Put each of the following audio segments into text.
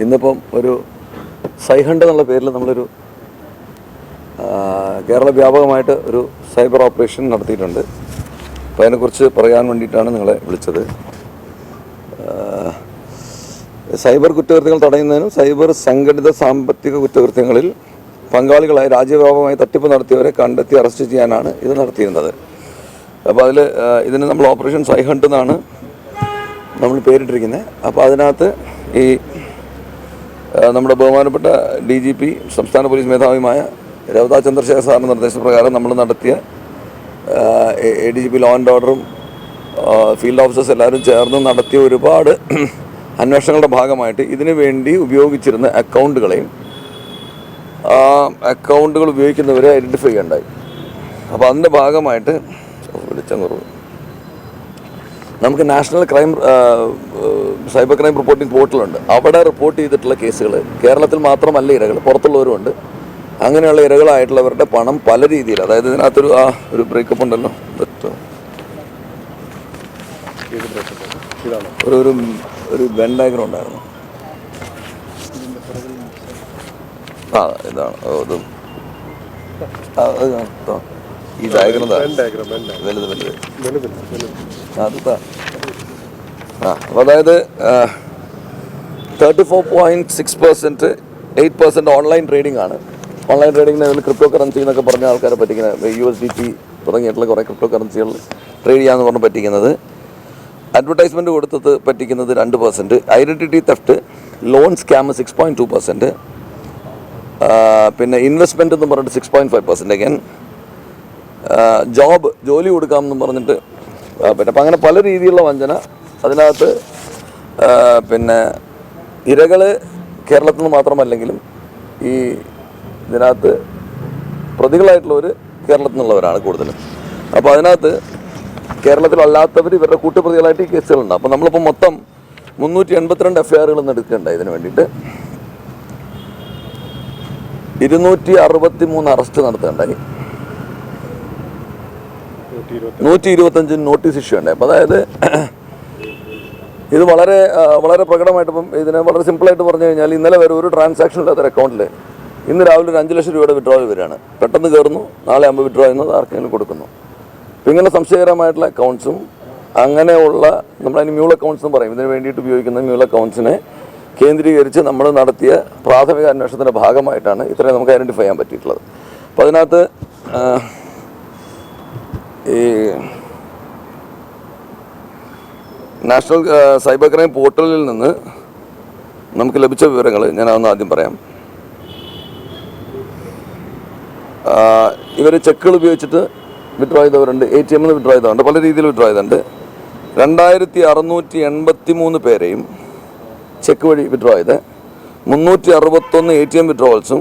ഇന്നിപ്പം ഒരു സൈഹണ്ട് എന്നുള്ള പേരിൽ നമ്മളൊരു കേരള വ്യാപകമായിട്ട് ഒരു സൈബർ ഓപ്പറേഷൻ നടത്തിയിട്ടുണ്ട്. അപ്പോൾ അതിനെക്കുറിച്ച് പറയാൻ വേണ്ടിയിട്ടാണ് നിങ്ങളെ വിളിച്ചത്. സൈബർ കുറ്റകൃത്യങ്ങൾ തടയുന്നതിനും സൈബർ സംഘടിത സാമ്പത്തിക കുറ്റകൃത്യങ്ങളിൽ പങ്കാളികളായി രാജ്യവ്യാപകമായി തട്ടിപ്പ് നടത്തിയവരെ കണ്ടെത്തി അറസ്റ്റ് ചെയ്യാനാണ് ഇത് നടത്തിയിരുന്നത്. അപ്പോൾ ഇതിന് നമ്മൾ ഓപ്പറേഷൻ സൈഹണ്ട് എന്നാണ് നമ്മൾ പേരിട്ടിരിക്കുന്നത്. അപ്പോൾ അതിനകത്ത് ഈ നമ്മുടെ ബഹുമാനപ്പെട്ട DGP സംസ്ഥാന പോലീസ് മേധാവിയുമായ രവതാ ചന്ദ്രശേഖർ സാറിൻ്റെ നിർദ്ദേശപ്രകാരം നമ്മൾ നടത്തിയ ADGP ലോ ആൻഡ് ഓർഡറും ഫീൽഡ് ഓഫീസേഴ്സ് എല്ലാവരും ചേർന്ന് നടത്തിയ ഒരുപാട് അന്വേഷണങ്ങളുടെ ഭാഗമായിട്ട് ഇതിനു വേണ്ടി ഉപയോഗിച്ചിരുന്ന അക്കൗണ്ടുകൾ ഉപയോഗിക്കുന്നവരെ ഐഡൻറ്റിഫൈ ചെയ്യണ്ടായി. അപ്പോൾ അതിൻ്റെ ഭാഗമായിട്ട് കുറവ് നമുക്ക് നാഷണൽ സൈബർ ക്രൈം റിപ്പോർട്ടിംഗ് പോർട്ടലുണ്ട്. അവിടെ റിപ്പോർട്ട് ചെയ്തിട്ടുള്ള കേസുകൾ കേരളത്തിൽ മാത്രമല്ല ഇരകൾ, പുറത്തുള്ളവരുമുണ്ട്. അങ്ങനെയുള്ള ഇരകളായിട്ടുള്ളവരുടെ പണം പല രീതിയിൽ, അതായത് ഇതിനകത്തൊരു ഒരു ബ്രേക്കപ്പ് ഉണ്ടല്ലോ, ഒരു വെൻ ഡയഗ്രം ഉണ്ടായിരുന്നു. ഇതാണ് ഈ ഡയഗ്രം അപ്പോൾ അതായത് 34.6%, 8% ഓൺലൈൻ ട്രേഡിംഗ് ആണ്. ഓൺലൈൻ ട്രേഡിങ്ങിന് അതിൽ ക്രിപ്റ്റോ കറൻസി എന്നൊക്കെ പറഞ്ഞ ആൾക്കാരെ പറ്റിക്കുന്നത്, USDT തുടങ്ങിയിട്ടുള്ള കുറേ ക്രിപ്റ്റോ കറൻസികൾ ട്രേഡ് ചെയ്യാമെന്ന് പറഞ്ഞ് പറ്റിക്കുന്നത്, അഡ്വർടൈസ്മെൻറ്റ് കൊടുത്തത് പറ്റിക്കുന്നത് 2%, ഐഡൻറ്റിറ്റി തെഫ്റ്റ്, ലോൺ സ്കാം 6.2%, പിന്നെ ഇൻവെസ്റ്റ്മെൻറ്റ് എന്ന് പറഞ്ഞിട്ട് 6.5%, അഗൈൻ ജോലി കൊടുക്കാമെന്ന് പറഞ്ഞിട്ട് പിന്നെ അപ്പം അങ്ങനെ പല രീതിയിലുള്ള വഞ്ചന അതിനകത്ത്. പിന്നെ ഇരകൾ കേരളത്തിൽ നിന്ന് മാത്രമല്ലെങ്കിലും ഈ ഇതിനകത്ത് പ്രതികളായിട്ടുള്ളവർ കേരളത്തിൽ നിന്നുള്ളവരാണ് കൂടുതലും. അപ്പോൾ അതിനകത്ത് കേരളത്തിലല്ലാത്തവർ ഇവരുടെ കൂട്ടുപ്രതികളായിട്ട് ഈ കേസുകളുണ്ട്. അപ്പോൾ നമ്മളിപ്പോൾ മൊത്തം 382 FIRകൾ എടുക്കേണ്ടായി. ഇതിന് വേണ്ടിയിട്ട് 263 അറസ്റ്റ് നടത്തേണ്ടായി, 125 നോട്ടീസ് ഇഷ്യൂ ഉണ്ടായി. അപ്പോൾ അതായത് ഇത് വളരെ വളരെ പ്രകടമായിട്ട്, ഇപ്പം ഇതിനെ വളരെ സിമ്പിളായിട്ട് പറഞ്ഞു കഴിഞ്ഞാൽ, ഇന്നലെ വരെ ഒരു ട്രാൻസാക്ഷൻ ഇല്ലാത്തൊരു അക്കൗണ്ടിൽ ഇന്ന് രാവിലെ ഒരു 5 ലക്ഷം രൂപയുടെ വിഡ്രോവൽ വരികയാണ്. പെട്ടെന്ന് കയറുന്നു, നാളെ ആകുമ്പോൾ വിഡ്രോ ചെയ്യുന്നത് ആർക്കെങ്കിലും കൊടുക്കുന്നു. അപ്പോൾ ഇങ്ങനെ സംശയകരമായിട്ടുള്ള അക്കൗണ്ട്സും അങ്ങനെയുള്ള നമ്മളതിന് മ്യൂൾ അക്കൗണ്ട്സ് എന്ന് പറയും. ഇതിന് വേണ്ടിയിട്ട് ഉപയോഗിക്കുന്ന മ്യൂൾ അക്കൗണ്ട്സിനെ കേന്ദ്രീകരിച്ച് നമ്മൾ നടത്തിയ പ്രാഥമിക അന്വേഷണത്തിൻ്റെ ഭാഗമായിട്ടാണ് ഇത്രയും നമുക്ക് ഐഡൻറ്റിഫൈ ചെയ്യാൻ പറ്റിയിട്ടുള്ളത്. അപ്പോൾ അതിനകത്ത് ഈ നാഷണൽ സൈബർ ക്രൈം പോർട്ടലിൽ നിന്ന് നമുക്ക് ലഭിച്ച വിവരങ്ങൾ ഞാനതൊന്ന് ആദ്യം പറയാം. ഇവർ ചെക്കുകൾ ഉപയോഗിച്ചിട്ട് വിഡ്രോ ചെയ്തവരുണ്ട്, ATM വിഡ്രോ ചെയ്തവരുണ്ട്, പല രീതിയിൽ വിഡ്രോ ചെയ്തിട്ടുണ്ട്. 2683 പേരെയും ചെക്ക് വഴി വിഡ്രോ ചെയ്ത് 361 ATM വിഡ്രോവൽസും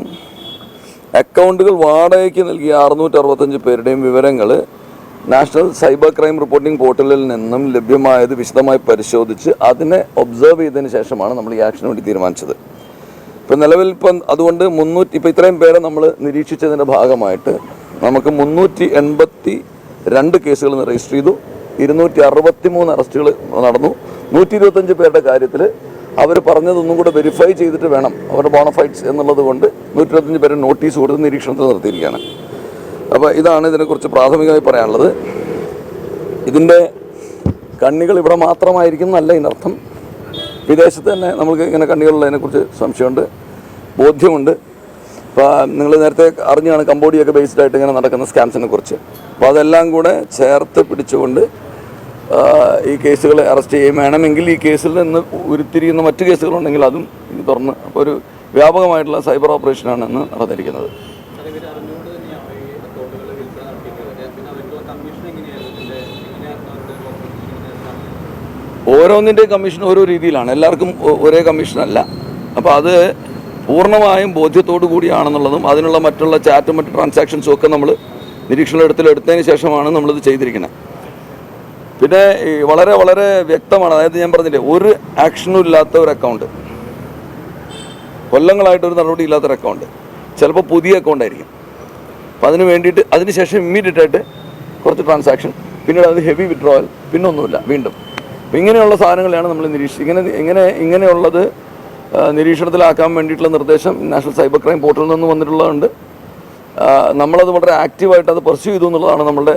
അക്കൗണ്ടുകൾ വാടകയ്ക്ക് നൽകിയ 665 പേരുടെയും വിവരങ്ങൾ നാഷണൽ സൈബർ ക്രൈം റിപ്പോർട്ടിംഗ് പോർട്ടലിൽ നിന്നും ലഭ്യമായത് വിശദമായി പരിശോധിച്ച് അതിനെ ഒബ്സർവ് ചെയ്തതിന് ശേഷമാണ് നമ്മൾ ഈ ആക്ഷന് വേണ്ടി തീരുമാനിച്ചത്. ഇപ്പം നിലവിൽ അതുകൊണ്ട് ഇപ്പോൾ ഇത്രയും പേരെ നമ്മൾ നിരീക്ഷിച്ചതിൻ്റെ ഭാഗമായിട്ട് നമുക്ക് 382 കേസുകൾ രജിസ്റ്റർ ചെയ്തു, 263 അറസ്റ്റുകൾ നടന്നു. 125 പേരുടെ കാര്യത്തിൽ അവർ പറഞ്ഞതൊന്നും കൂടെ വെരിഫൈ ചെയ്തിട്ട് വേണം, അവരുടെ ബോണഫൈഡ്സ് എന്നുള്ളത് കൊണ്ട് 125 പേരെ നോട്ടീസ് കൊടുത്ത് നിരീക്ഷണത്തിൽ നിർത്തിയിരിക്കുകയാണ്. അപ്പോൾ ഇതാണ് ഇതിനെക്കുറിച്ച് പ്രാഥമികമായി പറയാനുള്ളത്. ഇതിൻ്റെ കണ്ണികൾ ഇവിടെ മാത്രമായിരിക്കും എന്നല്ല ഇതിനർത്ഥം. വിദേശത്ത് തന്നെ നമുക്ക് ഇങ്ങനെ കണ്ണികളുള്ളതിനെക്കുറിച്ച് സംശയമുണ്ട്, ബോധ്യമുണ്ട്. അപ്പോൾ നിങ്ങൾ നേരത്തെ അറിഞ്ഞാണ് കംബോഡിയൊക്കെ ബേസ്ഡ് ആയിട്ട് ഇങ്ങനെ നടക്കുന്ന സ്കാംസിനെ കുറിച്ച്. അപ്പോൾ അതെല്ലാം കൂടെ ചേർത്ത് പിടിച്ചുകൊണ്ട് ഈ കേസുകളെ അറസ്റ്റ് ചെയ്യും. വേണമെങ്കിൽ ഈ കേസിൽ നിന്ന് ഉരുത്തിരിയുന്ന മറ്റ് കേസുകളുണ്ടെങ്കിൽ അതും ഇനി തുറന്ന് അപ്പോൾ ഒരു വ്യാപകമായിട്ടുള്ള സൈബർ ഓപ്പറേഷനാണ് ഇന്ന് നടന്നിരിക്കുന്നത്. ഓരോന്നിൻ്റെയും കമ്മീഷൻ ഓരോ രീതിയിലാണ്, എല്ലാവർക്കും ഒരേ കമ്മീഷനല്ല. അപ്പോൾ അത് പൂർണ്ണമായും ബോധ്യത്തോടു കൂടിയാണെന്നുള്ളതും അതിനുള്ള മറ്റുള്ള ചാറ്റും മറ്റ് ട്രാൻസാക്ഷൻസും ഒക്കെ നമ്മൾ നിരീക്ഷണത്തിലെടുത്തതിന് ശേഷമാണ് നമ്മളിത് ചെയ്തിരിക്കുന്നത്. പിന്നെ വളരെ വളരെ വ്യക്തമാണ്, അതായത് ഞാൻ പറഞ്ഞില്ലേ, ഒരു ആക്ഷനും ഇല്ലാത്ത ഒരു അക്കൗണ്ട്, കൊല്ലങ്ങളായിട്ടൊരു നടപടി ഇല്ലാത്തൊരു അക്കൗണ്ട്, ചിലപ്പോൾ പുതിയ അക്കൗണ്ടായിരിക്കും. അപ്പോൾ അതിന് വേണ്ടിയിട്ട് അതിനുശേഷം ഇമ്മീഡിയറ്റ് ആയിട്ട് കുറച്ച് ട്രാൻസാക്ഷൻ, പിന്നീട് അത് ഹെവി വിഡ്രോവൽ, പിന്നെ ഒന്നുമില്ല വീണ്ടും. അപ്പോൾ ഇങ്ങനെയുള്ള സാധനങ്ങളെയാണ് നമ്മൾ നിരീക്ഷിച്ചത്. ഇങ്ങനെയുള്ളത് നിരീക്ഷണത്തിലാക്കാൻ വേണ്ടിയിട്ടുള്ള നിർദ്ദേശം നാഷണൽ സൈബർ ക്രൈം പോർട്ടലിൽ നിന്ന് വന്നിട്ടുള്ളതുണ്ട്. നമ്മളത് വളരെ ആക്റ്റീവായിട്ട് അത് പെർസ്യൂ ചെയ്തു എന്നുള്ളതാണ് നമ്മുടെ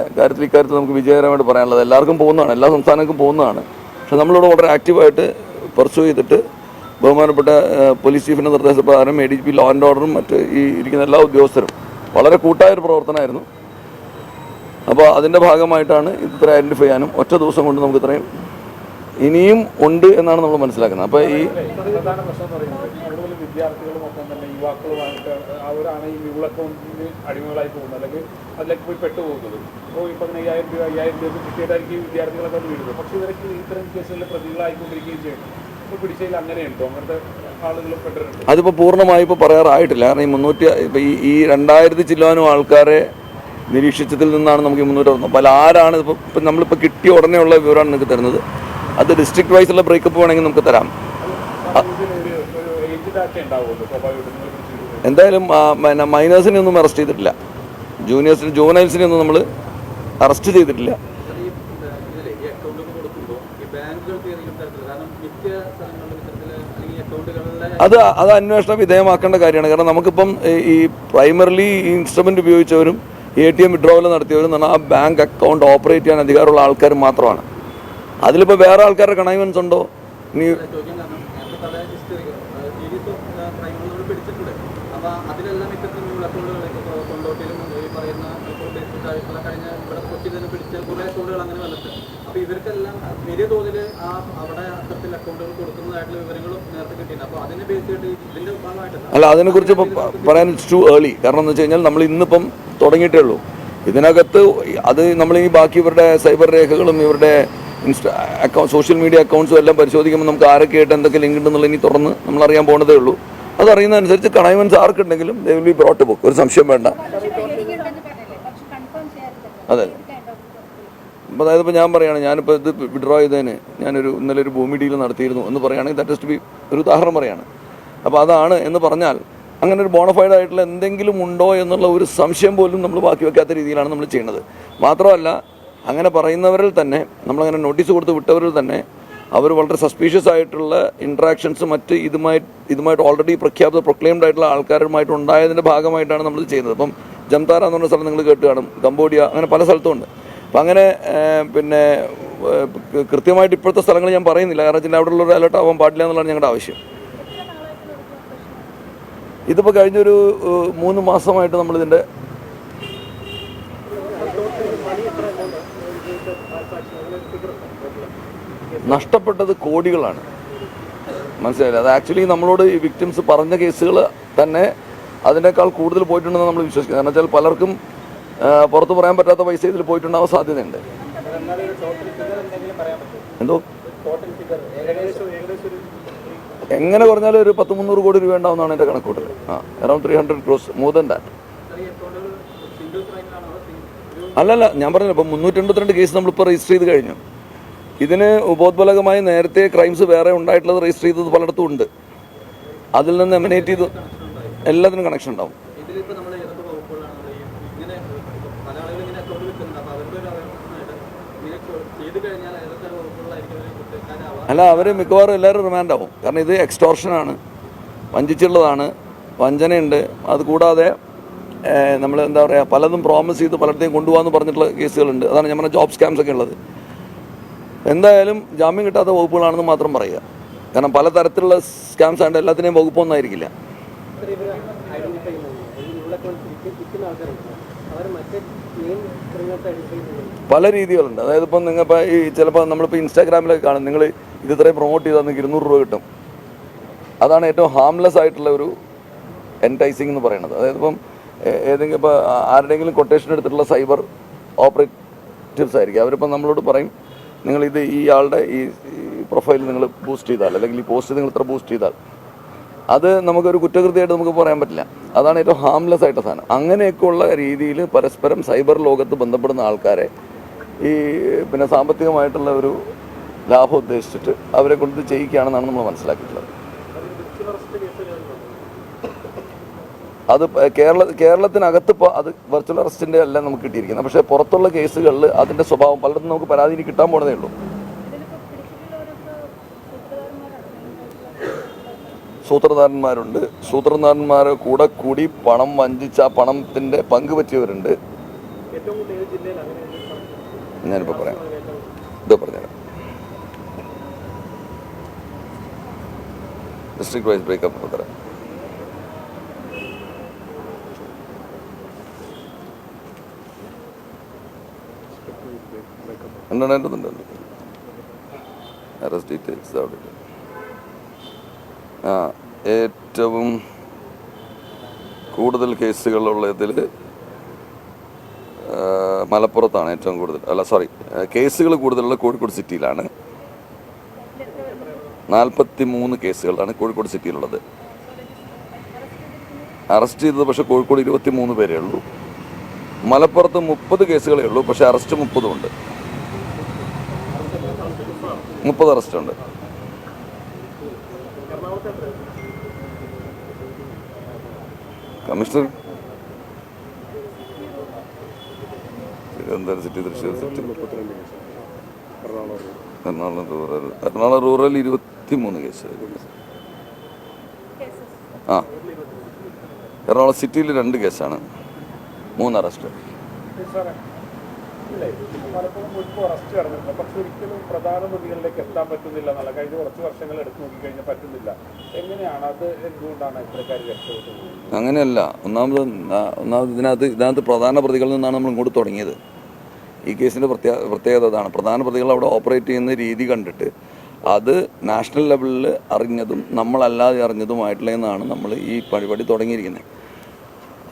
ഇക്കാര്യത്തിൽ നമുക്ക് വിജയകരമായിട്ട് പറയാനുള്ളത്. എല്ലാവർക്കും പോകുന്നതാണ്, എല്ലാ സംസ്ഥാനങ്ങൾക്കും പോകുന്നതാണ്. പക്ഷെ നമ്മളിവിടെ വളരെ ആക്റ്റീവായിട്ട് പെർസ്യൂ ചെയ്തിട്ട് ബഹുമാനപ്പെട്ട പോലീസ് ചീഫിൻ്റെ നിർദ്ദേശപ്രകാരം ADGP ലോ ആൻഡ് ഓർഡറും മറ്റ് ഈ ഇരിക്കുന്ന എല്ലാ ഉദ്യോഗസ്ഥരും വളരെ കൂട്ടായൊരു പ്രവർത്തനമായിരുന്നു. അപ്പോൾ അതിൻ്റെ ഭാഗമായിട്ടാണ് ഇത്ര ഐഡൻറ്റിഫൈ ചെയ്യാനും ഒറ്റ ദിവസം കൊണ്ട് നമുക്ക് ഇത്രയും ഇനിയും ഉണ്ട് എന്നാണ് നമ്മൾ മനസ്സിലാക്കുന്നത്. അപ്പോൾ ഈ പ്രധാന പ്രശ്നം എന്ന് പറയുന്നത് വിദ്യാർത്ഥികളും ഒപ്പം തന്നെ യുവാക്കളുമായിട്ട് അവരാണ് ഈ മ്യൂൾ അക്കൗണ്ടിന് അടിമകളായി പോകുന്നത്, അല്ലെങ്കിൽ അതിലേക്ക് പോയി പെട്ടുപോകുന്നത്. അപ്പോൾ ഈ 15,000 രൂപ 5,000 രൂപ കിട്ടിയതായിരിക്കും ഈ വിദ്യാർത്ഥികളൊക്കെ അത് വീഴുന്നത്. പക്ഷേ ഇവരൊക്കെ ഇത്തരം കേസുകളിൽ പ്രതികളായിക്കൊണ്ടിരിക്കുകയും ചെയ്യുന്നു. ഇപ്പോൾ പിടിച്ചതിൽ അങ്ങനെയുണ്ടോ? അങ്ങനത്തെ ആളുകൾ പെട്ടിട്ടുണ്ട്? അതിപ്പോൾ പൂർണ്ണമായി ഇപ്പോൾ പറയാറായിട്ടില്ല. കാരണം ഈ 2000 ചില്ലാനും ആൾക്കാരെ നിരീക്ഷിച്ചതിൽ നിന്നാണ് നമുക്ക് 300. അപ്പോൾ ആരാണ് ഇപ്പം നമ്മളിപ്പോൾ കിട്ടിയ ഉടനെയുള്ള വിവരമാണ് നിങ്ങൾക്ക് തരുന്നത്. അത് ഡിസ്ട്രിക്ട് വൈസുള്ള ബ്രേക്കപ്പ് വേണമെങ്കിൽ നമുക്ക് തരാം. എന്തായാലും മൈനേഴ്സിനെ ഒന്നും അറസ്റ്റ് ചെയ്തിട്ടില്ല, ജൂനൈൽസിനെ ഒന്നും നമ്മൾ അറസ്റ്റ് ചെയ്തിട്ടില്ല. അത് അന്വേഷണ വിധേയമാക്കേണ്ട കാര്യമാണ്. കാരണം നമുക്കിപ്പം ഈ പ്രൈമറിലി ഈ ഇൻസ്ട്രുമെൻ്റ് ഉപയോഗിച്ചവരും ATM വിഡ്രോവൽ നടത്തിയവരും എന്ന് പറഞ്ഞാൽ ആ ബാങ്ക് അക്കൗണ്ട് ഓപ്പറേറ്റ് ചെയ്യാൻ അധികാരമുള്ള ആൾക്കാർ മാത്രമാണ്. അതിലിപ്പോൾ വേറെ ആൾക്കാരുടെ കണൈവൻസ് ഉണ്ടോ? ഇനി അല്ല, അതിനെക്കുറിച്ച് ഇപ്പോൾ പറയാൻ ഇറ്റ്സ് ടു ഏർലി. കാരണം എന്ന് വെച്ച് കഴിഞ്ഞാൽ നമ്മൾ ഇന്നിപ്പം തുടങ്ങിയിട്ടേ ഉള്ളൂ. ഇതിനകത്ത് അത് നമ്മൾ ഈ ബാക്കി ഇവരുടെ സൈബർ രേഖകളും ഇവരുടെ സോഷ്യൽ മീഡിയ അക്കൗണ്ട്സും എല്ലാം പരിശോധിക്കുമ്പോൾ നമുക്ക് ആരൊക്കെയായിട്ട് എന്തൊക്കെ ലിങ്ക് ഉണ്ടെന്നുള്ള ഇനി തുറന്ന് നമ്മൾ അറിയാൻ പോകുന്നതേ ഉള്ളൂ. അതറിയുന്നതനുസരിച്ച് കണൈവൻസ് ആർക്കുണ്ടെങ്കിലും they will be brought book. ഒരു സംശയം വേണ്ട. അതെ, അപ്പോൾ അതായത് ഇപ്പോൾ ഞാൻ പറയുകയാണ്, ഞാനിപ്പോൾ ഇത് വിഡ്രോ ചെയ്തതിന് ഇന്നലെ ഒരു ഭൂമി ഡീൽ നടത്തിയിരുന്നു എന്ന് പറയുകയാണെങ്കിൽ ദാറ്റ് ഇസ് ടു ബി ഒരു ഉദാഹരണം പറയുകയാണ്. അപ്പോൾ അതാണ് എന്ന് പറഞ്ഞാൽ അങ്ങനെ ഒരു ബോണഫൈഡ് ആയിട്ടുള്ള എന്തെങ്കിലും ഉണ്ടോ എന്നുള്ള ഒരു സംശയം പോലും നമ്മൾ ബാക്കി വെക്കാത്ത രീതിയിലാണ് നമ്മൾ ചെയ്യുന്നത്. മാത്രമല്ല, അങ്ങനെ പറയുന്നവരിൽ തന്നെ നമ്മളങ്ങനെ നോട്ടീസ് കൊടുത്ത് വിട്ടവരിൽ തന്നെ അവർ വളരെ സസ്പീഷ്യസ് ആയിട്ടുള്ള ഇൻട്രാക്ഷൻസ് മറ്റ് ഇതുമായിട്ട് ഓൾറെഡി പ്രൊക്ലെയിംഡ് ആയിട്ടുള്ള ആൾക്കാരുമായിട്ട് ഉണ്ടായതിൻ്റെ ഭാഗമായിട്ടാണ് നമ്മളിത് ചെയ്യുന്നത്. ഇപ്പം ജംതാര എന്ന് പറഞ്ഞ സ്ഥലം നിങ്ങൾ കേട്ട് കാണും, കംബോഡിയ, അങ്ങനെ പല സ്ഥലത്തുമുണ്ട്. അപ്പം അങ്ങനെ പിന്നെ കൃത്യമായിട്ട് ഇപ്പോഴത്തെ സ്ഥലങ്ങൾ ഞാൻ പറയുന്നില്ല, കാരണം വെച്ചാൽ അവിടെ ഉള്ളൊരു അലർട്ട് ആവാൻ പാടില്ല എന്നുള്ളതാണ് ഞങ്ങളുടെ ആവശ്യം. ഇതിപ്പോൾ കഴിഞ്ഞൊരു 3 മാസമായിട്ട് നമ്മളിതിൻ്റെ നഷ്ടപ്പെട്ടത് കോടികളാണ്. മനസ്സിലായില്ല. അത് ആക്ച്വലി നമ്മളോട് ഈ വിക്ടിംസ് പറഞ്ഞ കേസുകൾ തന്നെ അതിനേക്കാൾ കൂടുതൽ പോയിട്ടുണ്ടെന്ന് നമ്മൾ വിശ്വസിക്കുന്നത്. കാരണം വെച്ചാൽ പലർക്കും പുറത്ത് പറയാൻ പറ്റാത്ത പൈസ ഇതിൽ പോയിട്ടുണ്ടാവാൻ സാധ്യതയുണ്ട്. എന്തോ എങ്ങനെ പറഞ്ഞാലും ഒരു 100-300 കോടി രൂപ ഉണ്ടാവുന്നതാണ് എൻ്റെ കണക്കൂട്ടൽ. Around 300 crores, more than that. അല്ലല്ല, ഞാൻ പറഞ്ഞില്ല, ഇപ്പം 382 കേസ് നമ്മളിപ്പോൾ രജിസ്റ്റർ ചെയ്ത് കഴിഞ്ഞു. ഇതിന് ഉപോത്ബലകമായി നേരത്തെ ക്രൈംസ് വേറെ ഉണ്ടായിട്ടുള്ളത് രജിസ്റ്റർ ചെയ്തത് പലയിടത്തും ഉണ്ട്. അതിൽ നിന്ന് എമിനേറ്റ് ചെയ്ത് എല്ലാത്തിനും കണക്ഷൻ ഉണ്ടാവും. അല്ല, അവർ മിക്കവാറും എല്ലാവരും റിമാൻഡ് ആവും. കാരണം ഇത് എക്സ്റ്റോർഷനാണ്, വഞ്ചിച്ചുള്ളതാണ്, വഞ്ചനയുണ്ട്. അതുകൂടാതെ നമ്മൾ എന്താ പറയുക, പലതും പ്രോമിസ് ചെയ്ത് പലയിടത്തേയും കൊണ്ടുപോകാമെന്ന് പറഞ്ഞിട്ടുള്ള കേസുകളുണ്ട്. അതാണ് ഞാൻ പറഞ്ഞ ജോബ് സ്കാംസ് ഒക്കെ ഉള്ളത്. എന്തായാലും ജാമ്യം കിട്ടാത്ത വകുപ്പുകളാണെന്ന് മാത്രം പറയുക. കാരണം പലതരത്തിലുള്ള സ്കാംസ് ആയിട്ട് എല്ലാത്തിനെയും വകുപ്പൊന്നായിരിക്കില്ല. പല രീതികളുണ്ട്. അതായത് ഇപ്പം നിങ്ങളിപ്പോൾ ഈ ചിലപ്പോൾ നമ്മളിപ്പോൾ ഇൻസ്റ്റാഗ്രാമിലൊക്കെ കാണും, നിങ്ങൾ ഇത് ഇത്രയും പ്രൊമോട്ട് ചെയ്താൽ നിങ്ങൾക്ക് 200 രൂപ കിട്ടും. അതാണ് ഏറ്റവും ഹാംലെസ് ആയിട്ടുള്ള ഒരു എൻറ്റൈസിങ് എന്ന് പറയുന്നത്. അതായത് ഇപ്പം ഏതെങ്കിലും ഇപ്പോൾ ആരുടെയെങ്കിലും കൊട്ടേഷൻ എടുത്തിട്ടുള്ള സൈബർ ഓപ്പറേറ്റീവ്സ് ആയിരിക്കും. അവരിപ്പം നമ്മളോട് പറയും, നിങ്ങളിത് ഈ ആളുടെ ഈ പ്രൊഫൈൽ നിങ്ങൾ ബൂസ്റ്റ് ചെയ്താൽ, അല്ലെങ്കിൽ ഈ പോസ്റ്റ് നിങ്ങൾ ഇത്ര ബൂസ്റ്റ് ചെയ്താൽ, അത് നമുക്കൊരു കുറ്റകൃത്യമായിട്ട് നമുക്ക് പറയാൻ പറ്റില്ല. അതാണ് ഏറ്റവും ഹാംലെസ് ആയിട്ട് സാധനം. അങ്ങനെയൊക്കെയുള്ള രീതിയിൽ പരസ്പരം സൈബർ ലോകത്ത് ബന്ധപ്പെടുന്ന ആൾക്കാരെ ഈ പിന്നെ സാമ്പത്തികമായിട്ടുള്ള ഒരു ലാഭം ഉദ്ദേശിച്ചിട്ട് അവരെ കൊണ്ട് ചെയ്യിക്കുകയാണെന്നാണ് നമ്മൾ മനസ്സിലാക്കിയിട്ടുള്ളത്. അത് കേരളത്തിനകത്ത് ഇപ്പോൾ അത് വെർച്വൽ അറസ്റ്റിൻ്റെ എല്ലാം നമുക്ക് കിട്ടിയിരിക്കുന്നത്. പക്ഷേ പുറത്തുള്ള കേസുകളിൽ അതിൻ്റെ സ്വഭാവം പലയിടത്തും നമുക്ക് പരാതി കിട്ടാൻ പോണതേ ഉള്ളൂ. സൂത്രധാരന്മാരുണ്ട്. സൂത്രധാരന്മാരെ കൂടെ കൂടി പണം വഞ്ചിച്ച് ആ പണത്തിൻ്റെ പങ്ക് പറ്റിയവരുണ്ട്. ഞാനിപ്പോൾ പറയാം, ഇതോ പറഞ്ഞുതരാം. ഡിസ്ട്രിക്ട് വൈസ് ബ്രേക്കപ്പ് തരാം. ഉണ്ടുണ്ട്. അറസ്റ്റ് ഡീറ്റെയിൽസ് അവിടെ. ഏറ്റവും കൂടുതൽ കേസുകളുള്ളതിൽ മലപ്പുറത്താണ് ഏറ്റവും കൂടുതൽ. കേസുകൾ കൂടുതലുള്ള കോഴിക്കോട് സിറ്റിയിലാണ്. 43 കേസുകളാണ് കോഴിക്കോട് സിറ്റിയിലുള്ളത്. അറസ്റ്റ് ചെയ്തത് പക്ഷേ കോഴിക്കോട് 23 പേരേ ഉള്ളൂ. മലപ്പുറത്ത് 30 കേസുകളേ ഉള്ളൂ, പക്ഷേ അറസ്റ്റ് 30 ഉണ്ട്. 30 അറസ്റ്റുണ്ട്. Commissioner Thiruvananthapuram city, Thrissur city, Ernakulam rural 23 case. Ernakulam സിറ്റിയിൽ 2 കേസാണ്, 3 അറസ്റ്റ്. പലപ്പോഴും മുൻപ് അറസ്റ്റ് നടന്നിട്ടുണ്ട്, പക്ഷെ ഒരിക്കലും പ്രധാന പ്രതികളിലേക്ക് എത്താൻ പറ്റുന്നില്ല എന്നുള്ള കഴിഞ്ഞ കുറച്ച് വർഷങ്ങൾ എടുത്തു നോക്കിക്കഴിഞ്ഞാൽ പറ്റുന്നില്ല. എങ്ങനെയാണ് അത്? എന്തുകൊണ്ടാണ് ഇത്തരക്കാർ രക്ഷപ്പെട്ടത്? അങ്ങനെയല്ല. ഒന്നാമത് ഇതിനകത്ത് പ്രധാന പ്രതികളിൽ നിന്നാണ് നമ്മൾ ഇങ്ങോട്ട് തുടങ്ങിയത്. ഈ കേസിൻ്റെ പ്രത്യേകത അതാണ്. പ്രധാന പ്രതികൾ അവിടെ ഓപ്പറേറ്റ് ചെയ്യുന്ന രീതി കണ്ടിട്ട് അത് നാഷണൽ ലെവലിൽ അറിഞ്ഞതും നമ്മളല്ലാതെ അറിഞ്ഞതുമായിട്ടുള്ളതെന്നാണ് നമ്മൾ ഈ പരിപാടി തുടങ്ങിയിരിക്കുന്നത്.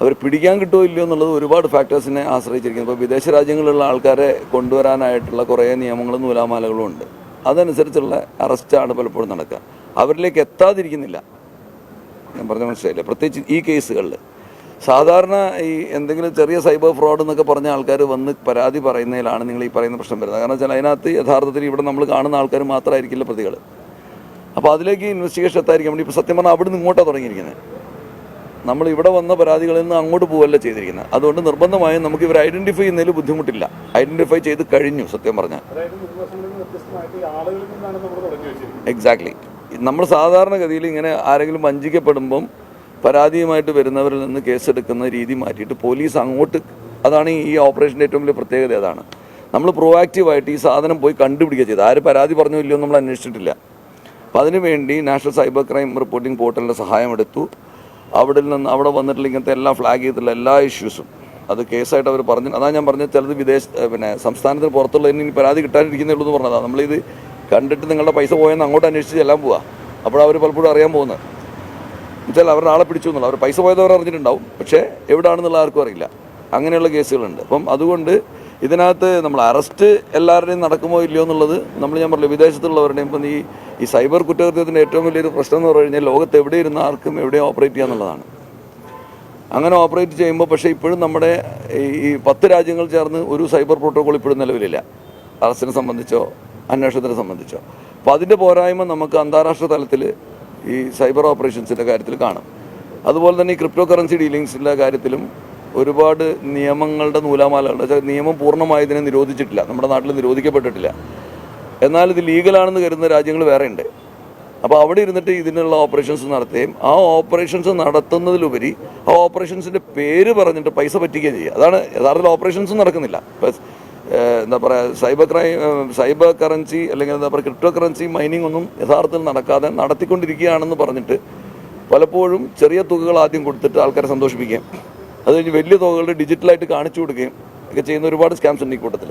അവർ പിടിക്കാൻ കിട്ടുമോ ഇല്ലയോ എന്നുള്ളത് ഒരുപാട് ഫാക്ടേഴ്സിനെ ആശ്രയിച്ചിരിക്കുന്നത്. ഇപ്പോൾ വിദേശ രാജ്യങ്ങളിലുള്ള ആൾക്കാരെ കൊണ്ടുവരാനായിട്ടുള്ള കുറേ നിയമങ്ങളും നൂലാമാലകളും ഉണ്ട്. അതനുസരിച്ചുള്ള അറസ്റ്റാണ് പലപ്പോഴും നടക്കുക. അവരിലേക്ക് എത്താതിരിക്കുന്നില്ല. ഞാൻ പറഞ്ഞ മനസ്സിലായില്ല. പ്രത്യേകിച്ച് ഈ കേസുകളിൽ സാധാരണ ഈ എന്തെങ്കിലും ചെറിയ സൈബർ ഫ്രോഡ് എന്നൊക്കെ പറഞ്ഞ ആൾക്കാർ വന്ന് പരാതി പറയുന്നതിലാണ് നിങ്ങൾ ഈ പറയുന്ന പ്രശ്നം വരുന്നത്. കാരണം വെച്ചാൽ അതിനകത്ത് യഥാർത്ഥത്തിൽ ഇവിടെ നമ്മൾ കാണുന്ന ആൾക്കാർ മാത്രമായിരിക്കില്ല പ്രതികൾ. അപ്പോൾ അതിലേക്ക് ഇൻവെസ്റ്റിഗേഷൻ എത്താതിരിക്കാൻ വേണ്ടി ഇപ്പോൾ സത്യം പറഞ്ഞാൽ അവിടെ നിന്ന് ഇങ്ങോട്ടാണ് തുടങ്ങിയിരിക്കുന്നത്. നമ്മൾ ഇവിടെ വന്ന പരാതികളിൽ നിന്ന് അങ്ങോട്ട് പോവല്ല ചെയ്തിരിക്കുന്നത്. അതുകൊണ്ട് നിർബന്ധമായും നമുക്ക് ഇവർ ഐഡൻറ്റിഫൈ ചെയ്യുന്നതിൽ ബുദ്ധിമുട്ടില്ല. ഐഡൻറ്റിഫൈ ചെയ്ത് കഴിഞ്ഞു സത്യം പറഞ്ഞാൽ. എക്സാക്ട്ലി. നമ്മൾ സാധാരണഗതിയിൽ ഇങ്ങനെ ആരെങ്കിലും വഞ്ചിക്കപ്പെടുമ്പം പരാതിയുമായിട്ട് വരുന്നവരിൽ നിന്ന് കേസെടുക്കുന്ന രീതി മാറ്റിയിട്ട് പോലീസ് അങ്ങോട്ട്, അതാണ് ഈ ഓപ്പറേഷൻ്റെ ഏറ്റവും വലിയ പ്രത്യേകത. അതാണ് നമ്മൾ പ്രൊആക്റ്റീവായിട്ട് ഈ സാധനം പോയി കണ്ടുപിടിക്കുക ചെയ്ത്. ആര് പരാതി പറഞ്ഞോ ഇല്ലയോ നമ്മൾ അന്വേഷിച്ചിട്ടില്ല. അപ്പോൾ അതിനുവേണ്ടി നാഷണൽ സൈബർ ക്രൈം റിപ്പോർട്ടിംഗ് പോർട്ടലിൻ്റെ സഹായം എടുത്തു. അവിടെ വന്നിട്ടുള്ള ഇങ്ങനത്തെ എല്ലാം ഫ്ലാഗ് ചെയ്തിട്ടുള്ള എല്ലാ ഇഷ്യൂസും അത് കേസായിട്ട് അവർ പറഞ്ഞു. അതാണ് ഞാൻ പറഞ്ഞത്, ചിലത് സംസ്ഥാനത്തിന് പുറത്തുള്ളതിന് ഇനി പരാതി കിട്ടാനിരിക്കുന്നേ ഉള്ളൂ എന്ന് പറഞ്ഞതാണ്. നമ്മളിത് കണ്ടിട്ട് നിങ്ങളുടെ പൈസ പോയെന്ന് അങ്ങോട്ട് അന്വേഷിച്ച് ചെല്ലാൻ പോവുക. അപ്പോഴവർ പലപ്പോഴും അറിയാൻ പോകുന്നത് എന്നുവെച്ചാൽ അവരുടെ ആളെ പിടിച്ചു എന്നുള്ള. അവർ പൈസ പോയതവർ അറിഞ്ഞിട്ടുണ്ടാവും, പക്ഷേ എവിടെയാണെന്നുള്ള ആർക്കും അറിയില്ല. അങ്ങനെയുള്ള കേസുകളുണ്ട്. അപ്പം അതുകൊണ്ട് ഇതിനകത്ത് നമ്മൾ അറസ്റ്റ് എല്ലാവരുടെയും നടക്കുമോ ഇല്ലയോ എന്നുള്ളത് ഞാൻ പറഞ്ഞില്ല, വിദേശത്തുള്ളവരുടെയും. ഇപ്പം ഈ സൈബർ കുറ്റകൃത്യത്തിൻ്റെ ഏറ്റവും വലിയൊരു പ്രശ്നം എന്ന് പറഞ്ഞു കഴിഞ്ഞാൽ ലോകത്ത് എവിടെ ഇരുന്ന ആർക്കും എവിടെയും ഓപ്പറേറ്റ് ചെയ്യുക എന്നുള്ളതാണ്. അങ്ങനെ ഓപ്പറേറ്റ് ചെയ്യുമ്പോൾ പക്ഷേ ഇപ്പോഴും നമ്മുടെ ഈ 10 രാജ്യങ്ങൾ ചേർന്ന് ഒരു സൈബർ പ്രോട്ടോകോൾ ഇപ്പോഴും നിലവിലില്ല, അറസ്റ്റിനെ സംബന്ധിച്ചോ അന്വേഷണത്തിനെ സംബന്ധിച്ചോ. അപ്പോൾ അതിൻ്റെ പോരായ്മ നമുക്ക് അന്താരാഷ്ട്ര തലത്തിൽ ഈ സൈബർ ഓപ്പറേഷൻസിൻ്റെ കാര്യത്തിൽ കാണും. അതുപോലെ തന്നെ ഈ ക്രിപ്റ്റോ കറൻസി ഡീലിങ്സിൻ്റെ കാര്യത്തിലും ഒരുപാട് നിയമങ്ങളുടെ നൂലാമാലകളുണ്ട്. നിയമം പൂർണ്ണമായി ഇതിനെ നിരോധിച്ചിട്ടില്ല, നമ്മുടെ നാട്ടിൽ നിരോധിക്കപ്പെട്ടിട്ടില്ല. എന്നാൽ ഇത് ലീഗലാണെന്ന് കരുതുന്ന രാജ്യങ്ങൾ വേറെ ഉണ്ട്. അപ്പോൾ അവിടെ ഇരുന്നിട്ട് ഇതിനുള്ള ഓപ്പറേഷൻസ് നടത്തുകയും ആ ഓപ്പറേഷൻസ് നടത്തുന്നതിലുപരി ആ ഓപ്പറേഷൻസിൻ്റെ പേര് പറഞ്ഞിട്ട് പൈസ പറ്റിക്കുകയും ചെയ്യുക. അതാണ് യഥാർത്ഥത്തിൽ ഓപ്പറേഷൻസും നടക്കുന്നില്ല. ഇപ്പോൾ എന്താ പറയുക, സൈബർ കറൻസി അല്ലെങ്കിൽ എന്താ പറയുക ക്രിപ്റ്റോ കറൻസി മൈനിങ് ഒന്നും യഥാർത്ഥത്തിൽ നടക്കാതെ നടത്തിക്കൊണ്ടിരിക്കുകയാണെന്ന് പറഞ്ഞിട്ട് പലപ്പോഴും ചെറിയ തുകകൾ ആദ്യം കൊടുത്തിട്ട് ആൾക്കാരെ സന്തോഷിപ്പിക്കുകയും അത് കഴിഞ്ഞ് വലിയ തുകകളുടെ ഡിജിറ്റലായിട്ട് കാണിച്ചു കൊടുക്കുകയും ഒക്കെ ചെയ്യുന്ന ഒരുപാട് സ്കാംസ് ഉണ്ട് ഈ കൂട്ടത്തിൽ.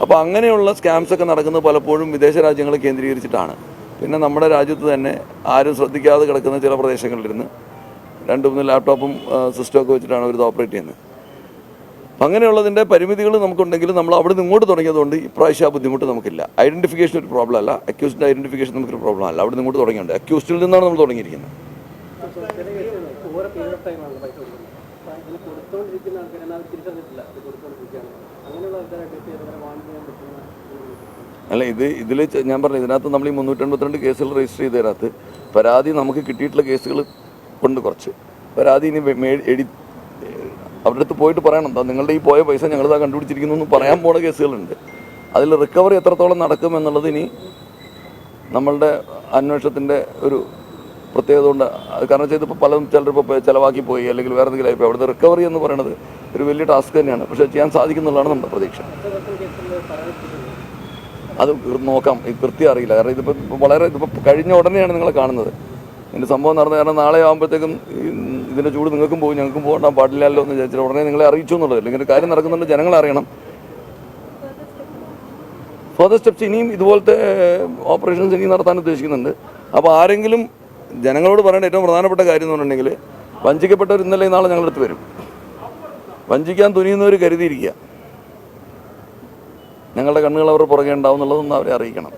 അപ്പോൾ അങ്ങനെയുള്ള സ്കാംസൊക്കെ നടക്കുന്നത് പലപ്പോഴും വിദേശ രാജ്യങ്ങൾ കേന്ദ്രീകരിച്ചിട്ടാണ്. പിന്നെ നമ്മുടെ രാജ്യത്ത് തന്നെ ആരും ശ്രദ്ധിക്കാതെ കിടക്കുന്ന ചില പ്രദേശങ്ങളിലിരുന്ന് 2-3 ലാപ്ടോപ്പും സിസ്റ്റമൊക്കെ വെച്ചിട്ടാണ് അവർ ഇത് ഓപ്പറേറ്റ് ചെയ്യുന്നത്. അങ്ങനെയുള്ളതിൻ്റെ പരിമിതികൾ നമുക്കുണ്ടെങ്കിലും നമ്മൾ അവിടെ നിന്ന് ഇങ്ങോട്ട് തുടങ്ങിയതുകൊണ്ട് ഇപ്രാവശ്യം ആ ബുദ്ധിമുട്ട് നമുക്കില്ല. ഐഡൻറ്റിഫിക്കേഷൻ ഒരു പ്രോബ്ലം അല്ല, അക്യൂസ്ഡിൻ്റെ ഐഡൻറ്റിഫിക്കേഷൻ നമുക്കൊരു പ്രോബ്ലം അല്ല. അവിടെ നിന്ന് ഇങ്ങോട്ട് തുടങ്ങിയുണ്ട്. അക്യൂസ്ഡിൽ നിന്നാണ് നമ്മൾ തുടങ്ങിയിരിക്കുന്നത്. അല്ല, ഇതിൽ ഞാൻ പറഞ്ഞു, ഇതിനകത്ത് നമ്മൾ ഈ 382 കേസുകൾ രജിസ്റ്റർ ചെയ്തതിനകത്ത് പരാതി നമുക്ക് കിട്ടിയിട്ടുള്ള കേസുകൾ കൊണ്ട് കുറച്ച് പരാതി ഇനി അവരുടെ അടുത്ത് പോയിട്ട് പറയണം, എന്താ നിങ്ങളുടെ ഈ പോയ പൈസ ഞങ്ങളിതാ കണ്ടുപിടിച്ചിരിക്കുന്നു എന്ന് പറയാൻ പോണ കേസുകളുണ്ട്. അതിൽ റിക്കവറി എത്രത്തോളം നടക്കും എന്നുള്ളത് ഇനി നമ്മളുടെ അന്വേഷണത്തിൻ്റെ ഒരു പ്രത്യേകത കൊണ്ട്. അത് കാരണം വെച്ചാൽ ഇതിപ്പോൾ പലതും ചിലരിപ്പോൾ ചിലവാക്കി പോയി അല്ലെങ്കിൽ വേറെ എന്തെങ്കിലും ആയിപ്പോയി. അവിടുത്തെ റിക്കവറി എന്ന് പറയുന്നത് ഒരു വലിയ ടാസ്ക് തന്നെയാണ്. പക്ഷേ ചെയ്യാൻ സാധിക്കുന്നുള്ളതാണ് നമ്മുടെ പ്രതീക്ഷ. അത് നോക്കാം, കൃത്യം അറിയില്ല. കാരണം ഇതിപ്പോൾ കഴിഞ്ഞ ഉടനെയാണ് നിങ്ങളെ കാണുന്നത്. ഇതിൻ്റെ സംഭവം നടന്നത്. കാരണം നാളെ ആകുമ്പോഴത്തേക്കും ഇതിൻ്റെ ചൂട് നിങ്ങൾക്കും പോകും ഞങ്ങൾക്കും പോകാൻ പാടില്ലല്ലോ എന്ന് വിചാരിച്ചാൽ ഉടനെ നിങ്ങളെ അറിയിച്ചു എന്നുള്ളത്. ഇങ്ങനെ കാര്യം നടക്കുന്നുണ്ട്, ജനങ്ങളെ അറിയണം. ഫർദർ സ്റ്റെപ്സ് ഇനിയും ഇതുപോലത്തെ ഓപ്പറേഷൻസ് ഇനിയും നടത്താൻ ഉദ്ദേശിക്കുന്നുണ്ട്. അപ്പോൾ ആരെങ്കിലും ജനങ്ങളോട് പറയേണ്ട ഏറ്റവും പ്രധാനപ്പെട്ട കാര്യം എന്ന് പറഞ്ഞിട്ടുണ്ടെങ്കിൽ, വഞ്ചിക്കപ്പെട്ടവർ ഇന്നലെ നാളെ ഞങ്ങളടുത്ത് വരും. വഞ്ചിക്കാൻ തുനിയുന്നവർ കരുതിയിരിക്കുക. ഞങ്ങളുടെ കണ്ണുകൾ അവർ പുറകെ ഉണ്ടാവും എന്നുള്ളതൊന്നും അവരെ അറിയിക്കണം.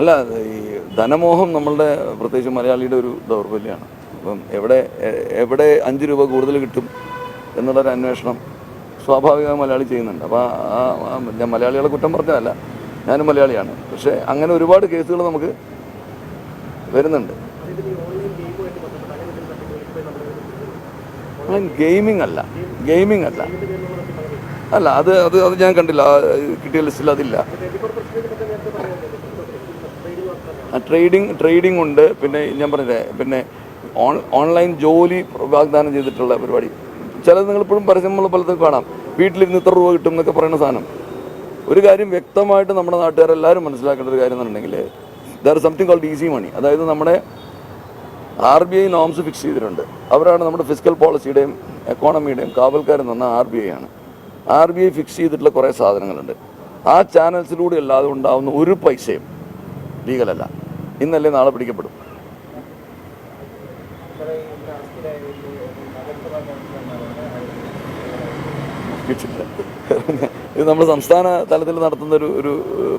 അല്ല, ഈ ധനമോഹം നമ്മളുടെ പ്രത്യേകിച്ച് മലയാളിയുടെ ഒരു ദൗർബല്യമാണ്. അപ്പം എവിടെ 5 രൂപ കൂടുതൽ കിട്ടും എന്നുള്ളൊരു അന്വേഷണം സ്വാഭാവികമായി മലയാളി ചെയ്യുന്നുണ്ട്. അപ്പോൾ ഞാൻ മലയാളികളെ കുറ്റം പറഞ്ഞതല്ല, ഞാനും മലയാളിയാണ്. പക്ഷേ അങ്ങനെ ഒരുപാട് കേസുകൾ നമുക്ക് വരുന്നുണ്ട്. ഗെയിമിംഗ് അല്ല അല്ല അത് അത് അത് ഞാൻ കണ്ടില്ല. കിട്ടിയ ലിസ്റ്റിൽ അതില്ല. ട്രേഡിംഗ് ഉണ്ട്. പിന്നെ ഞാൻ പറഞ്ഞില്ലേ, പിന്നെ ഓൺലൈൻ ജോലി വാഗ്ദാനം ചെയ്തിട്ടുള്ള പരിപാടി. ചിലത് നിങ്ങളിപ്പോഴും പരസ്യങ്ങൾ പലതും കാണാം. വീട്ടിലിരുന്ന് ഇത്ര രൂപ കിട്ടും എന്നൊക്കെ പറയുന്ന സാധനം. ഒരു കാര്യം വ്യക്തമായിട്ട് നമ്മുടെ നാട്ടുകാരെല്ലാവരും മനസ്സിലാക്കേണ്ട ഒരു കാര്യം എന്നുണ്ടെങ്കിൽ, ദർ സംതിങ് കോൾഡ് ഈസി മണി. അതായത് നമ്മുടെ RBI നോംസ് ഫിക്സ് ചെയ്തിട്ടുണ്ട്. അവരാണ് നമ്മുടെ ഫിസിക്കൽ പോളിസിയുടെയും എക്കോണമിയുടെയും കാവൽക്കാരെന്ന് പറഞ്ഞാൽ RBI ആണ്. RBI ഫിക്സ് ചെയ്തിട്ടുള്ള കുറേ സാധനങ്ങളുണ്ട്. ആ ചാനൽസിലൂടെ അല്ലാതെ ഉണ്ടാവുന്ന ഒരു പൈസയും ലീഗലല്ല. ഇന്നല്ലേ നാളെ പിടിക്കപ്പെടും. ഇത് നമ്മൾ സംസ്ഥാന തലത്തിൽ നടത്തുന്ന ഒരു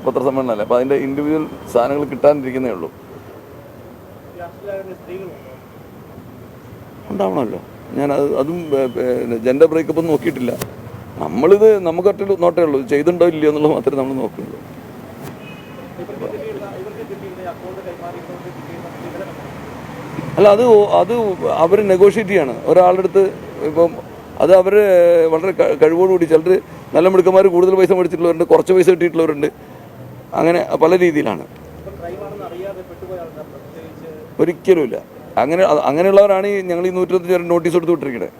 പത്രസമ്മേളനമല്ലേ. അപ്പോൾ അതിൻ്റെ ഇൻഡിവിജ്വൽ സാധനങ്ങൾ കിട്ടാനിരിക്കുന്നേ ഉള്ളൂ. ഉണ്ടാവണമല്ലോ. ഞാൻ അതും ജെൻഡർ ബ്രേക്കപ്പ് ഒന്നും നോക്കിയിട്ടില്ല. നമ്മളിത് നമുക്കൊറ്റ നോട്ടേ ഉള്ളൂ, ചെയ്തിട്ടുണ്ടോ ഇല്ലയോ എന്നുള്ളത് മാത്രമേ നമ്മൾ നോക്കുള്ളൂ. അല്ല, അത് അവർ നെഗോഷിയേറ്റ് ചെയ്യാണ് ഒരാളുടെ അടുത്ത്. ഇപ്പം അത് അവർ വളരെ കഴിവോടുകൂടി, ചിലർ നല്ല മിടുക്കന്മാർ കൂടുതൽ പൈസ മേടിച്ചിട്ടുള്ളവരുണ്ട്, കുറച്ച് പൈസ കിട്ടിയിട്ടുള്ളവരുണ്ട്. അങ്ങനെ പല രീതിയിലാണ്. ഒരിക്കലുമില്ല. അങ്ങനെയുള്ളവരാണ് ഞങ്ങൾ ഈ 125 നോട്ടീസ് കൊടുത്ത് വിട്ടിരിക്കുന്നത്.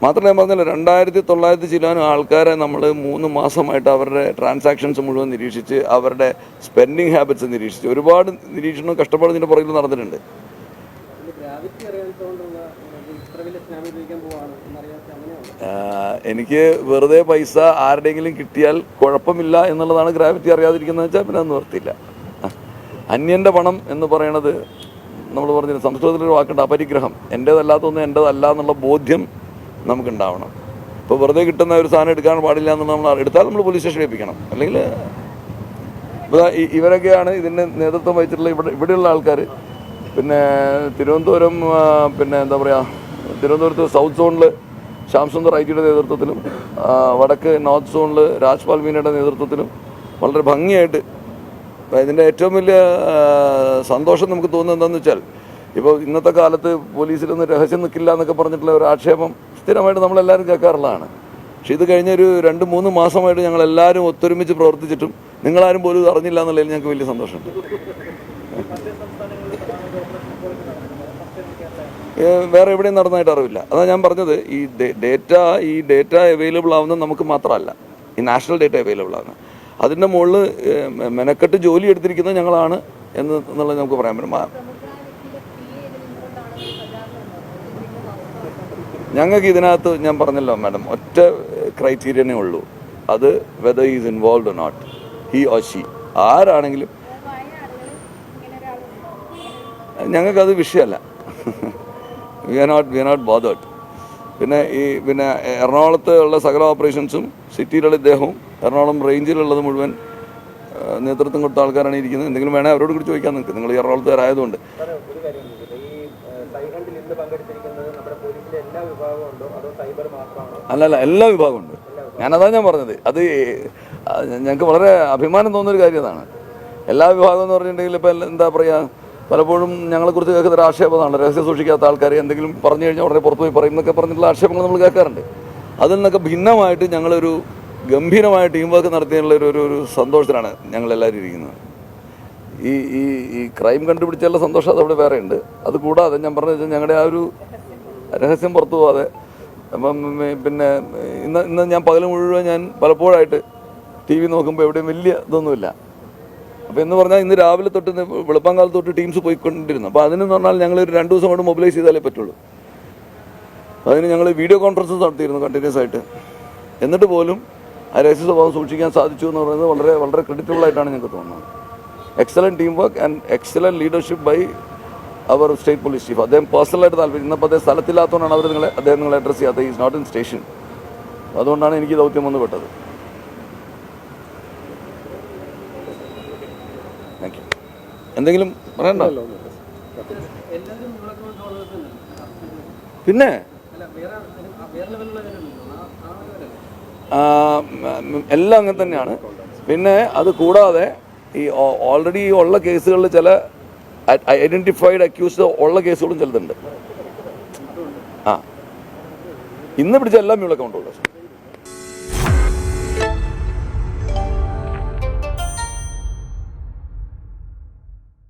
മാത്രമല്ല, ഞാൻ പറഞ്ഞല്ലോ, 2900 ചില്ലാനും ആൾക്കാരെ നമ്മൾ 3 മാസമായിട്ട് അവരുടെ ട്രാൻസാക്ഷൻസ് മുഴുവൻ നിരീക്ഷിച്ച്, അവരുടെ സ്പെൻഡിങ് ഹാബിറ്റ്സ് നിരീക്ഷിച്ച്, ഒരുപാട് നിരീക്ഷണവും കഷ്ടപ്പാടിൻ്റെ പുറകിൽ നടന്നിട്ടുണ്ട്. എനിക്ക് വെറുതെ പൈസ ആരുടെയെങ്കിലും കിട്ടിയാൽ കുഴപ്പമില്ല എന്നുള്ളതാണ്. ഗ്രാവിറ്റി അറിയാതിരിക്കുന്നത് വെച്ചാൽ പിന്നെ അത് നിവർത്തിയില്ല. അന്യൻ്റെ പണം എന്ന് പറയണത് നമ്മൾ പറഞ്ഞില്ല, സംസ്കൃതത്തിലൊരു വാക്കുണ്ട്, അപരിഗ്രഹം. എൻ്റേതല്ലാത്തൊന്നും എൻ്റേതല്ല എന്നുള്ള ബോധ്യം നമുക്കുണ്ടാവണം. ഇപ്പോൾ വെറുതെ കിട്ടുന്ന ഒരു സാധനം എടുക്കാൻ പാടില്ല എന്നുള്ള നമ്മൾ എടുത്താൽ നമ്മൾ പോലീസ് സ്റ്റേഷനിൽ ഏൽപ്പിക്കണം. അല്ലെങ്കിൽ ഇവരൊക്കെയാണ് ഇതിൻ്റെ നേതൃത്വം വഹിച്ചിട്ടുള്ള ഇവിടെയുള്ള ആൾക്കാർ. പിന്നെ തിരുവനന്തപുരം, പിന്നെ എന്താ പറയുക, തിരുവനന്തപുരത്ത് സൗത്ത് സോണിൽ ശ്യാംസുന്ദർ ഐറ്റിയുടെ നേതൃത്വത്തിലും, വടക്ക് നോർത്ത് സോണിൽ രാജ്പാൽ മീനയുടെ നേതൃത്വത്തിലും വളരെ ഭംഗിയായിട്ട്. ഇതിൻ്റെ ഏറ്റവും വലിയ സന്തോഷം നമുക്ക് തോന്നുന്നത് എന്താണെന്ന് വെച്ചാൽ, ഇപ്പോൾ ഇന്നത്തെ കാലത്ത് പോലീസിലൊന്നും രഹസ്യം നിൽക്കില്ല എന്നൊക്കെ പറഞ്ഞിട്ടുള്ള ഒരു ആക്ഷേപം സ്ഥിരമായിട്ട് നമ്മളെല്ലാവരും കേൾക്കാറുള്ളതാണ്. പക്ഷേ ഇത് കഴിഞ്ഞൊരു 2-3 മാസമായിട്ട് ഞങ്ങളെല്ലാവരും ഒത്തൊരുമിച്ച് പ്രവർത്തിച്ചിട്ടും നിങ്ങളാരും പോലും അറിഞ്ഞില്ല എന്നുള്ളതിൽ ഞങ്ങൾക്ക് വലിയ സന്തോഷമുണ്ട്. വേറെ എവിടെയും നടന്നതായിട്ട് അറിവില്ല. അതാണ് ഞാൻ പറഞ്ഞത്, ഈ ഡേറ്റ അവൈലബിൾ ആവുന്നത് നമുക്ക് മാത്രമല്ല, ഈ നാഷണൽ ഡേറ്റ അവൈലബിൾ ആവുന്നത്. അതിൻ്റെ മുകളിൽ മെനക്കെട്ട് ജോലി എടുത്തിരിക്കുന്നത് ഞങ്ങളാണ് എന്നുള്ളത് നമുക്ക് പറയാൻ പറ്റും. ഞങ്ങൾക്ക് ഇതിനകത്ത് ഞാൻ പറഞ്ഞല്ലോ മാഡം, ഒറ്റ ക്രൈറ്റീരിയനേ ഉള്ളൂ. അത് whether is involve or not, he or she, ആരാണെങ്കിലും ഞങ്ങൾക്കത് വിഷയമല്ല. We are not bothered. പിന്നെ എറണാകുളത്ത് ഉള്ള സകല ഓപ്പറേഷൻസും സിറ്റിയിലുള്ള ഇദ്ദേഹവും എറണാകുളം റേഞ്ചിലുള്ളത് മുഴുവൻ നേതൃത്വം കൊടുത്ത ആൾക്കാരാണ് ഇരിക്കുന്നത്. എന്തെങ്കിലും വേണേൽ അവരോട് കൂടി ചോദിക്കാൻ നിങ്ങൾക്ക്, നിങ്ങൾ എറണാകുളത്തുകാരായതുകൊണ്ട്. അല്ലല്ല, എല്ലാ വിഭാഗമുണ്ട്. ഞാനതാണ് ഞാൻ പറഞ്ഞത്. അത് ഞങ്ങൾക്ക് വളരെ അഭിമാനം തോന്നുന്നൊരു കാര്യം അതാണ്. എല്ലാ വിഭാഗം എന്ന് പറഞ്ഞിട്ടുണ്ടെങ്കിൽ ഇപ്പം എന്താ പറയുക, പലപ്പോഴും ഞങ്ങളെക്കുറിച്ച് കേൾക്കുന്ന ഒരു ആക്ഷേപമാണ്, രഹസ്യം സൂക്ഷിക്കാത്ത ആൾക്കാർ എന്തെങ്കിലും പറഞ്ഞു കഴിഞ്ഞാൽ ഉടനെ പുറത്തു പോയി പറയും എന്നൊക്കെ പറഞ്ഞിട്ടുള്ള ആക്ഷേപങ്ങൾ നമ്മൾ കേൾക്കാറുണ്ട്. അതിൽ നിന്നൊക്കെ ഭിന്നമായിട്ട് ഞങ്ങളൊരു ഗംഭീരമായ ടീം വർക്ക് നടത്തിയുള്ള ഒരു സന്തോഷത്തിലാണ് ഞങ്ങളെല്ലാവരും ഇരിക്കുന്നത്. ഈ ഈ ഈ ക്രൈം കണ്ടുപിടിച്ചുള്ള സന്തോഷം അതവിടെ വേറെ ഉണ്ട്. അത് കൂടാതെ ഞാൻ പറഞ്ഞു വെച്ചാൽ ഞങ്ങളുടെ ആ ഒരു രഹസ്യം പുറത്തു പോകാതെ അപ്പം പിന്നെ ഇന്ന് ഞാൻ പകൽ മുഴുവൻ ഞാൻ പലപ്പോഴായിട്ട് ടി വി നോക്കുമ്പോൾ എവിടെയും വലിയ ഇതൊന്നുമില്ല. അപ്പോൾ എന്ന് പറഞ്ഞാൽ ഇന്ന് രാവിലെ തൊട്ട് വെളുപ്പാങ്കാലത്ത് തൊട്ട് ടീംസ് പോയിക്കൊണ്ടിരുന്നു. അപ്പോൾ അതിനെന്ന് പറഞ്ഞാൽ ഞങ്ങൾ ഒരു 2 ദിവസം കൊണ്ട് മൊബിലൈസ് ചെയ്താലേ പറ്റുള്ളൂ. അതിന് ഞങ്ങൾ വീഡിയോ കോൺഫറൻസസ് നടത്തിയിരുന്നു കണ്ടിന്യൂസ് ആയിട്ട്. എന്നിട്ട് പോലും ആ രഹസ്യ സ്വഭാവം സൂക്ഷിക്കാൻ സാധിച്ചു എന്ന് പറയുന്നത് വളരെ വളരെ ക്രെഡിറ്റബിൾ ആയിട്ടാണ് ഞങ്ങൾക്ക് തോന്നുന്നത്. Excellent team work and excellent leadership by our state police chief. അദ്ദേഹം പേഴ്സണലായിട്ട് താല്പര്യം. ഇന്നപ്പോൾ അദ്ദേഹം സ്ഥലത്തില്ലാത്തതുകൊണ്ടാണ് അദ്ദേഹം നിങ്ങളെ അഡ്രസ്സ് ചെയ്യാത്തത്. Is not in station. അതുകൊണ്ടാണ് എനിക്ക് ദൗത്യം വന്ന് പെട്ടത്. Thank you. എന്തെങ്കിലും പറയണ്ടോ? പിന്നെ എല്ലാം അങ്ങനെ തന്നെയാണ്. പിന്നെ അത് കൂടാതെ ഈ ഓൾറെഡി ഉള്ള കേസുകളിൽ ചില ഐഡന്റിഫൈഡ് അക്യൂസ്ഡ് ഉള്ള കേസുകളും ചിലതുണ്ട്. ഇന്ന് പിടിച്ച എല്ലാ മ്യൂൾ അക്കൗണ്ടും